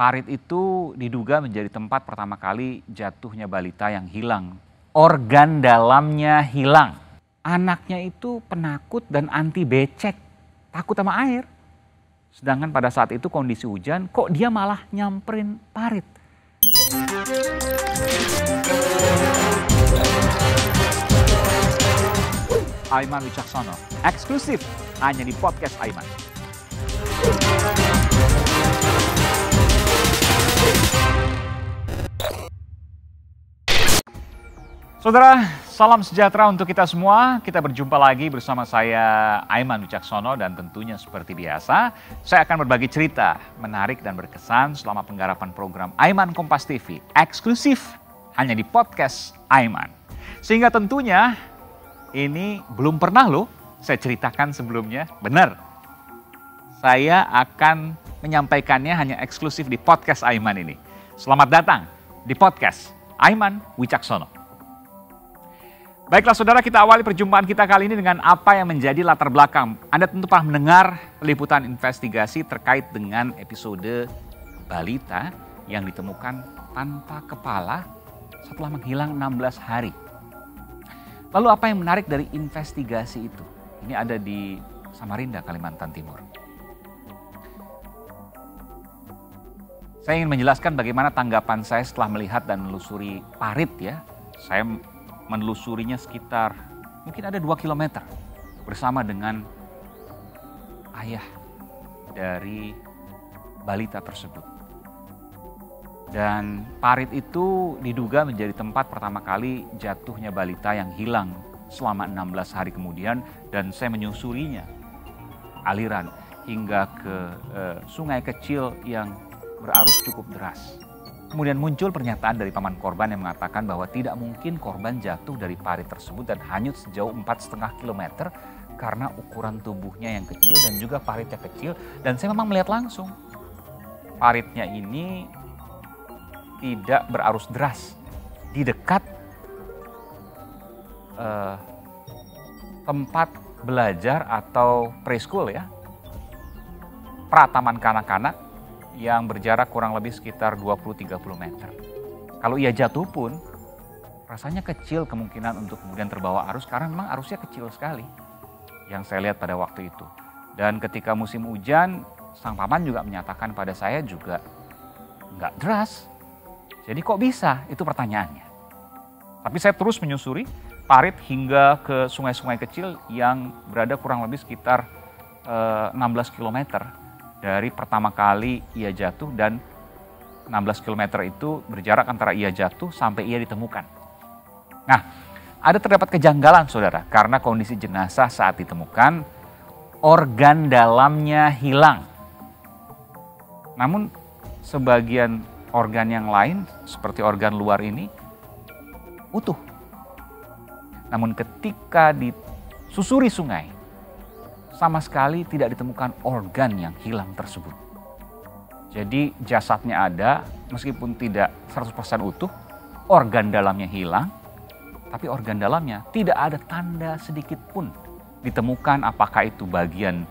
Parit itu diduga menjadi tempat pertama kali jatuhnya balita yang hilang. Organ dalamnya hilang. Anaknya itu penakut dan anti becek, takut sama air. Sedangkan pada saat itu kondisi hujan, kok dia malah nyamperin Parit. Aiman Wicaksono, eksklusif hanya di podcast Aiman. Saudara, salam sejahtera untuk kita semua. Kita berjumpa lagi bersama saya Aiman Wicaksono dan tentunya seperti biasa, saya akan berbagi cerita menarik dan berkesan selama penggarapan program Aiman Kompas TV, eksklusif hanya di podcast Aiman. Sehingga tentunya ini belum pernah loh saya ceritakan sebelumnya, benar. Saya akan menyampaikannya hanya eksklusif di podcast Aiman ini. Selamat datang di podcast Aiman Wicaksono. Baiklah saudara, kita awali perjumpaan kita kali ini dengan apa yang menjadi latar belakang. Anda tentu pernah mendengar liputan investigasi terkait dengan episode balita yang ditemukan tanpa kepala setelah menghilang 16 hari. Lalu apa yang menarik dari investigasi itu? Ini ada di Samarinda, Kalimantan Timur. Saya ingin menjelaskan bagaimana tanggapan saya setelah melihat dan menelusuri Parit ya. Saya menelusurinya sekitar mungkin ada 2 km bersama dengan ayah dari balita tersebut. Dan Parit itu diduga menjadi tempat pertama kali jatuhnya balita yang hilang selama 16 hari kemudian, dan saya menyusurinya aliran hingga ke sungai kecil yang berarus cukup deras. Kemudian muncul pernyataan dari paman korban yang mengatakan bahwa tidak mungkin korban jatuh dari parit tersebut dan hanyut sejauh 4,5 km karena ukuran tubuhnya yang kecil dan juga paritnya kecil. Dan saya memang melihat langsung paritnya ini tidak berarus deras di dekat tempat belajar atau preschool ya, prataman kanak-kanak yang berjarak kurang lebih sekitar 20-30 meter. Kalau ia jatuh pun rasanya kecil kemungkinan untuk kemudian terbawa arus karena memang arusnya kecil sekali yang saya lihat pada waktu itu. Dan ketika musim hujan, sang paman juga menyatakan pada saya juga nggak deras. Jadi kok bisa? Itu pertanyaannya. Tapi saya terus menyusuri Parit hingga ke sungai-sungai kecil yang berada kurang lebih sekitar 16 km dari pertama kali ia jatuh, dan 16 km itu berjarak antara ia jatuh sampai ia ditemukan. Nah, ada terdapat kejanggalan saudara, karena kondisi jenazah saat ditemukan organ dalamnya hilang. Namun sebagian organ yang lain seperti organ luar ini utuh. Namun ketika disusuri sungai, sama sekali tidak ditemukan organ yang hilang tersebut. Jadi jasadnya ada, meskipun tidak 100% utuh, organ dalamnya hilang, tapi organ dalamnya tidak ada tanda sedikit pun ditemukan, apakah itu bagian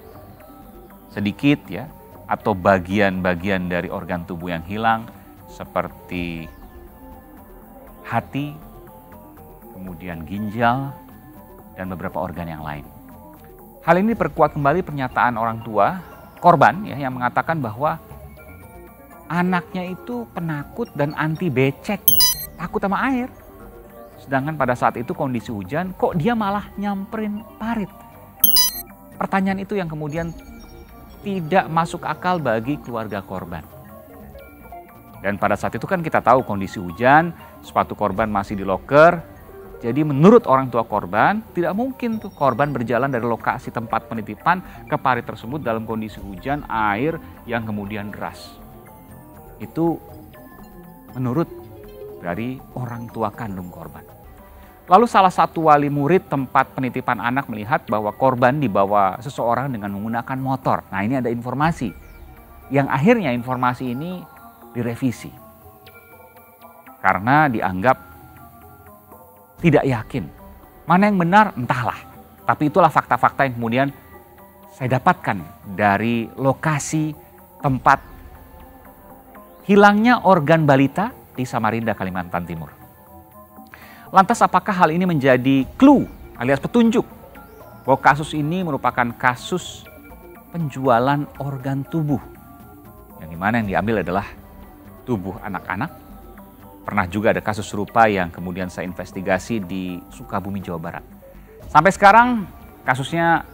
sedikit ya, atau bagian-bagian dari organ tubuh yang hilang, seperti hati, kemudian ginjal, dan beberapa organ yang lain. Hal ini diperkuat kembali pernyataan orang tua korban ya, yang mengatakan bahwa anaknya itu penakut dan anti becek, takut sama air. Sedangkan pada saat itu kondisi hujan, kok dia malah nyamperin Parit. Pertanyaan itu yang kemudian tidak masuk akal bagi keluarga korban. Dan pada saat itu kan kita tahu kondisi hujan, sepatu korban masih di loker. Jadi menurut orang tua korban, tidak mungkin tuh korban berjalan dari lokasi tempat penitipan ke Parit tersebut dalam kondisi hujan, air yang kemudian deras. Itu menurut dari orang tua kandung korban. Lalu salah satu wali murid tempat penitipan anak melihat bahwa korban dibawa seseorang dengan menggunakan motor. Nah, ini ada informasi yang akhirnya informasi ini direvisi karena dianggap tidak yakin. Mana yang benar entahlah. Tapi itulah fakta-fakta yang kemudian saya dapatkan dari lokasi tempat hilangnya organ balita di Samarinda, Kalimantan Timur. Lantas apakah hal ini menjadi clue alias petunjuk bahwa kasus ini merupakan kasus penjualan organ tubuh, yang dimana yang diambil adalah tubuh anak-anak? Pernah juga ada kasus serupa yang kemudian saya investigasi di Sukabumi, Jawa Barat. Sampai sekarang kasusnya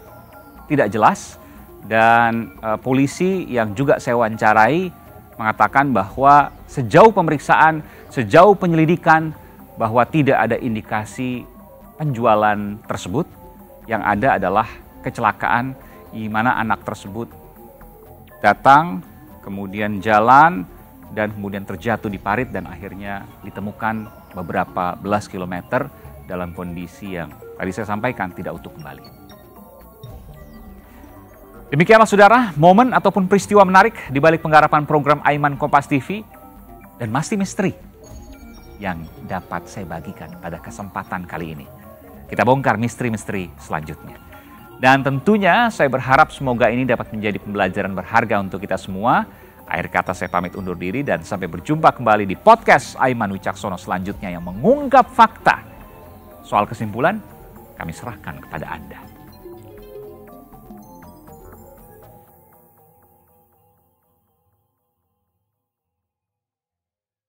tidak jelas, dan polisi yang juga saya wawancarai mengatakan bahwa sejauh pemeriksaan, sejauh penyelidikan, bahwa tidak ada indikasi penjualan tersebut. Yang ada adalah kecelakaan di mana anak tersebut datang, kemudian jalan, dan kemudian terjatuh di parit dan akhirnya ditemukan beberapa belas kilometer dalam kondisi yang tadi saya sampaikan tidak utuh kembali. Demikianlah saudara, momen ataupun peristiwa menarik di balik penggarapan program Aiman Kompas TV dan Masih Misteri yang dapat saya bagikan pada kesempatan kali ini. Kita bongkar misteri-misteri selanjutnya. Dan tentunya saya berharap semoga ini dapat menjadi pembelajaran berharga untuk kita semua. Akhir kata saya pamit undur diri dan sampai berjumpa kembali di podcast Aiman Wicaksono selanjutnya yang mengungkap fakta. Soal kesimpulan kami serahkan kepada Anda.